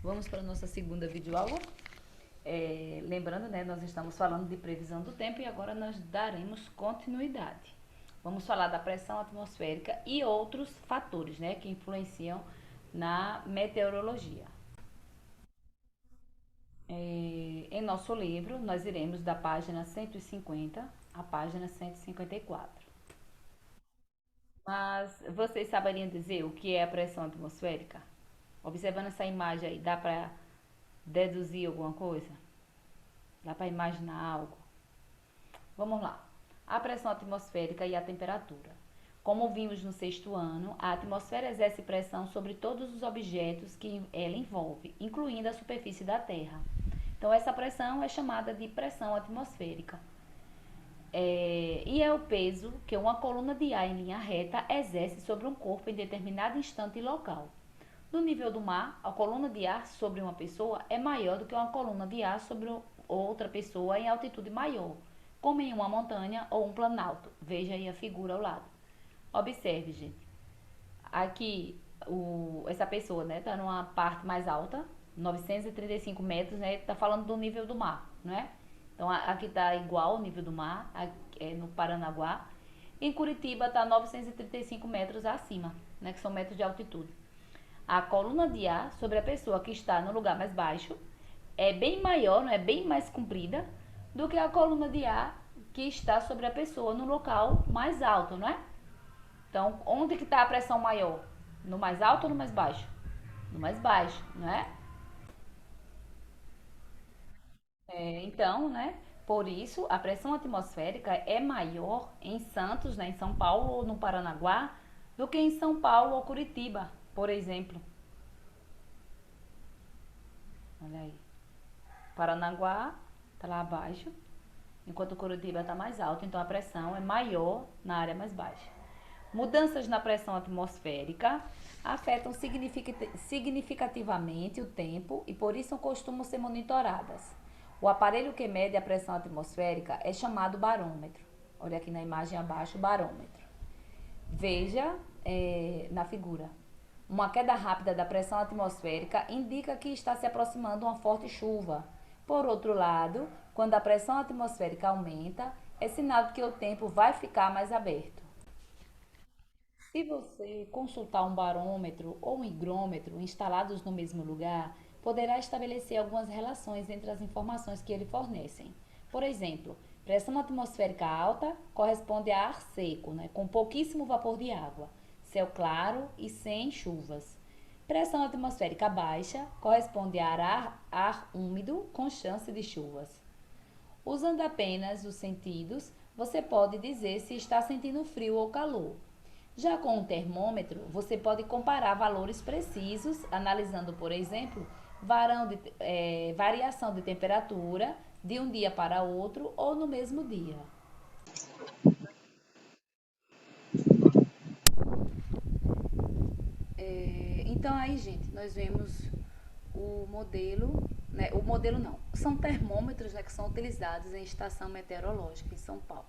Vamos para a nossa segunda videoaula. Lembrando, né, nós estamos falando de previsão do tempo e agora nós daremos continuidade. Vamos falar da pressão atmosférica e outros fatores, né, que influenciam na meteorologia. Em nosso livro, nós iremos da página 150 à página 154. Mas vocês saberiam dizer o que é a pressão atmosférica? Observando essa imagem aí, dá para deduzir alguma coisa? Dá para imaginar algo? Vamos lá. A pressão atmosférica e a temperatura. Como vimos no sexto ano, a atmosfera exerce pressão sobre todos os objetos que ela envolve, incluindo a superfície da Terra. Então, essa pressão é chamada de pressão atmosférica. E é o peso que uma coluna de ar em linha reta exerce sobre um corpo em determinado instante e local. No nível do mar, a coluna de ar sobre uma pessoa é maior do que uma coluna de ar sobre outra pessoa em altitude maior, como em uma montanha ou um planalto. Veja aí a figura ao lado. Observe, gente. Aqui, essa pessoa, né, tá numa parte mais alta, 935 metros, né, tá falando do nível do mar, não é? Então, aqui tá igual ao nível do mar, no Paranaguá. Em Curitiba tá 935 metros acima, né, que são metros de altitude. A coluna de ar sobre a pessoa que está no lugar mais baixo é bem maior, não é, bem mais comprida do que a coluna de ar que está sobre a pessoa no local mais alto, não é? Então, onde que está a pressão maior? No mais alto ou no mais baixo? No mais baixo, não é? Então, né? Por isso, a pressão atmosférica é maior em Santos, né, em São Paulo ou no Paranaguá, do que em São Paulo ou Curitiba, por exemplo. Olha aí. Paranaguá está lá abaixo, enquanto Curitiba está mais alto, então a pressão é maior na área mais baixa. Mudanças na pressão atmosférica afetam significativamente o tempo e por isso costumam ser monitoradas. O aparelho que mede a pressão atmosférica é chamado barômetro. Olha aqui na imagem abaixo, barômetro. Veja na figura. Uma queda rápida da pressão atmosférica indica que está se aproximando uma forte chuva. Por outro lado, quando a pressão atmosférica aumenta, é sinal de que o tempo vai ficar mais aberto. Se você consultar um barômetro ou um higrômetro instalados no mesmo lugar, poderá estabelecer algumas relações entre as informações que ele fornecem. Por exemplo, pressão atmosférica alta corresponde a ar seco, né, com pouquíssimo vapor de água, céu claro e sem chuvas. Pressão atmosférica baixa corresponde a ar úmido com chance de chuvas. Usando apenas os sentidos, você pode dizer se está sentindo frio ou calor. Já com um termômetro, você pode comparar valores precisos, analisando, por exemplo, variação de temperatura de um dia para outro ou no mesmo dia. Então aí, gente, nós vemos o modelo, né? O modelo não, são termômetros, né, que são utilizados em estação meteorológica em São Paulo.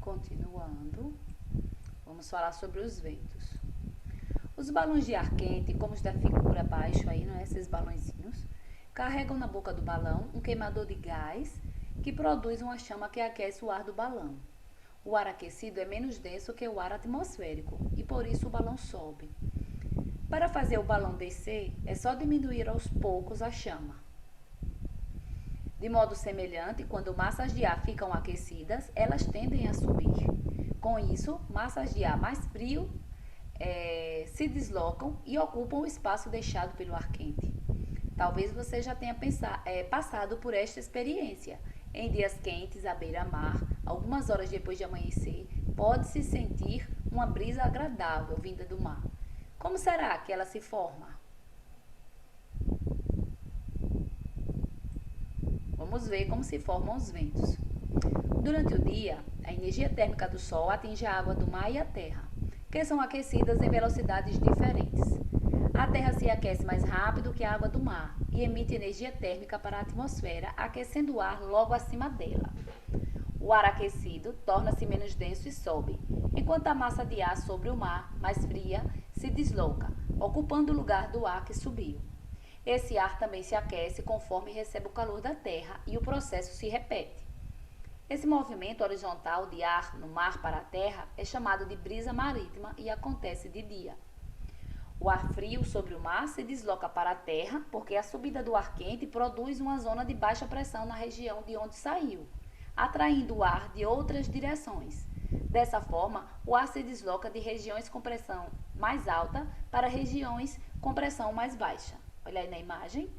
Continuando, vamos falar sobre os ventos. Os balões de ar quente, como os da figura abaixo aí, não é? Esses balõezinhos, carregam na boca do balão um queimador de gás que produz uma chama que aquece o ar do balão. O ar aquecido é menos denso que o ar atmosférico e por isso o balão sobe. Para fazer o balão descer, é só diminuir aos poucos a chama. De modo semelhante, quando massas de ar ficam aquecidas, elas tendem a subir. Com isso, massas de ar mais frio se deslocam e ocupam o espaço deixado pelo ar quente. Talvez você já tenha passado por esta experiência. Em dias quentes, à beira-mar, algumas horas depois de amanhecer, pode-se sentir uma brisa agradável vinda do mar. Como será que ela se forma? Vamos ver como se formam os ventos. Durante o dia, a energia térmica do Sol atinge a água do mar e a Terra, que são aquecidas em velocidades diferentes. A Terra se aquece mais rápido que a água do mar e emite energia térmica para a atmosfera, aquecendo o ar logo acima dela. O ar aquecido torna-se menos denso e sobe, enquanto a massa de ar sobre o mar, mais fria, se desloca, ocupando o lugar do ar que subiu. Esse ar também se aquece conforme recebe o calor da terra e o processo se repete. Esse movimento horizontal de ar no mar para a terra é chamado de brisa marítima e acontece de dia. O ar frio sobre o mar se desloca para a terra porque a subida do ar quente produz uma zona de baixa pressão na região de onde saiu, atraindo o ar de outras direções. Dessa forma, o ar se desloca de regiões com pressão mais alta para regiões com pressão mais baixa. Olha aí na imagem,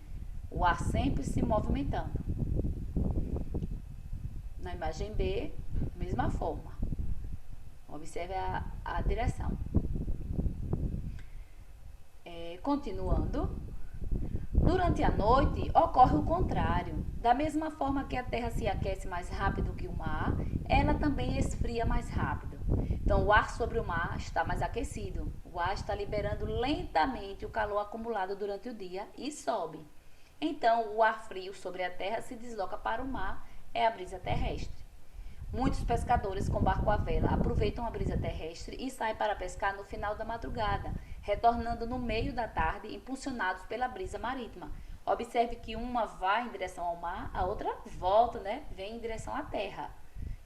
o ar sempre se movimentando. Na imagem B, mesma forma. Observe a direção. Continuando. Durante a noite, ocorre o contrário. Da mesma forma que a Terra se aquece mais rápido que o mar, ela também esfria mais rápido. Então, o ar sobre o mar está mais aquecido. O ar está liberando lentamente o calor acumulado durante o dia e sobe. Então, o ar frio sobre a Terra se desloca para o mar, é a brisa terrestre. Muitos pescadores com barco à vela aproveitam a brisa terrestre e saem para pescar no final da madrugada, retornando no meio da tarde, impulsionados pela brisa marítima. Observe que uma vai em direção ao mar, a outra volta, vem em direção à terra.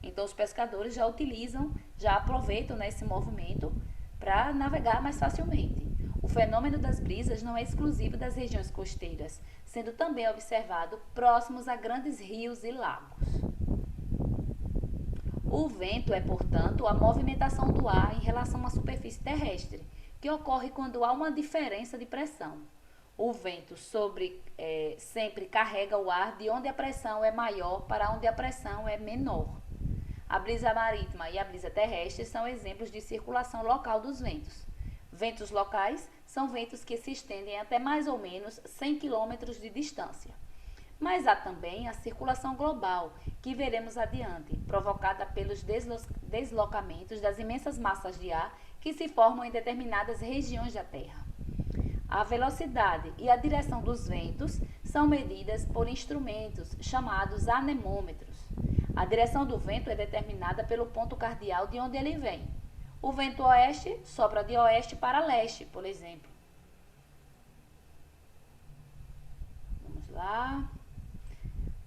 Então, os pescadores já aproveitam esse movimento para navegar mais facilmente. O fenômeno das brisas não é exclusivo das regiões costeiras, sendo também observado próximos a grandes rios e lagos. O vento é, portanto, a movimentação do ar em relação à superfície terrestre, que ocorre quando há uma diferença de pressão. O vento sempre carrega o ar de onde a pressão é maior para onde a pressão é menor. A brisa marítima e a brisa terrestre são exemplos de circulação local dos ventos. Ventos locais são ventos que se estendem até mais ou menos 100 km de distância. Mas há também a circulação global, que veremos adiante, provocada pelos deslocamentos das imensas massas de ar que se formam em determinadas regiões da Terra. A velocidade e a direção dos ventos são medidas por instrumentos chamados anemômetros. A direção do vento é determinada pelo ponto cardial de onde ele vem. O vento oeste sopra de oeste para leste, por exemplo. Vamos lá.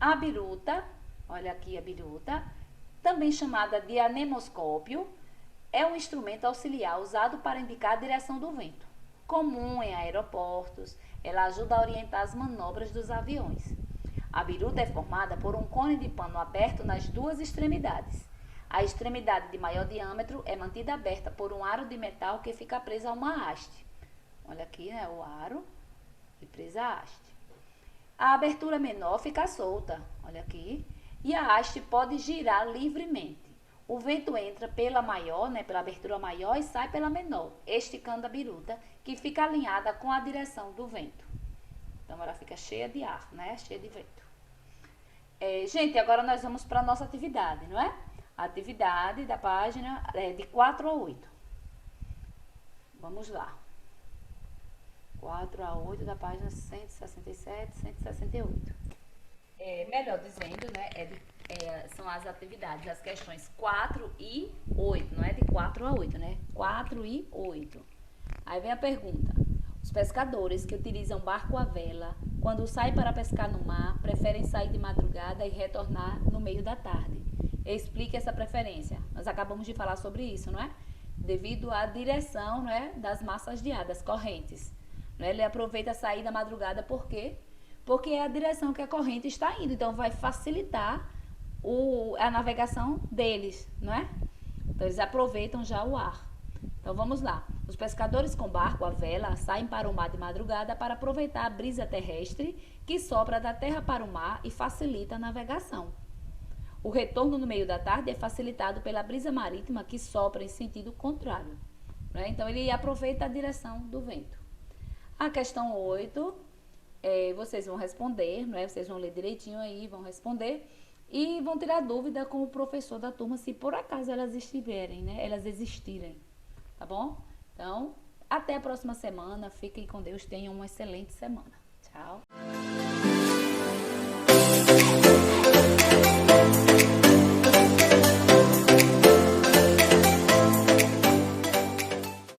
A biruta, olha aqui a biruta, também chamada de anemoscópio, é um instrumento auxiliar usado para indicar a direção do vento. Comum em aeroportos, ela ajuda a orientar as manobras dos aviões. A biruta é formada por um cone de pano aberto nas duas extremidades. A extremidade de maior diâmetro é mantida aberta por um aro de metal que fica preso a uma haste. Olha aqui, o aro e presa a haste. A abertura menor fica solta, olha aqui, e a haste pode girar livremente. O vento entra pela maior, pela abertura maior e sai pela menor, esticando a biruta, que fica alinhada com a direção do vento. Então, ela fica cheia de ar, cheia de vento. Gente, agora nós vamos para a nossa atividade, não é? A atividade da página é de 4 a 8. Vamos lá. 4 a 8 da página 167, 168. Melhor dizendo, são as atividades, as questões 4 e 8, não é de 4 a 8, 4 e 8. Aí vem a pergunta. Os pescadores que utilizam barco à vela, quando saem para pescar no mar, preferem sair de madrugada e retornar no meio da tarde. Explique essa preferência. Nós acabamos de falar sobre isso, não é? Devido à direção, das massas de ar, das correntes. Ele aproveita sair da madrugada por quê? Porque é a direção que a corrente está indo. Então, vai facilitar a navegação deles, não é? Então, eles aproveitam já o ar. Então, vamos lá. Os pescadores com barco à vela saem para o mar de madrugada para aproveitar a brisa terrestre que sopra da terra para o mar e facilita a navegação. O retorno no meio da tarde é facilitado pela brisa marítima que sopra em sentido contrário. Então, ele aproveita a direção do vento. A questão 8, vocês vão responder, Vocês vão ler direitinho aí, vão responder e vão tirar dúvida com o professor da turma, se por acaso elas elas existirem, tá bom? Então, até a próxima semana, fiquem com Deus, tenham uma excelente semana. Tchau!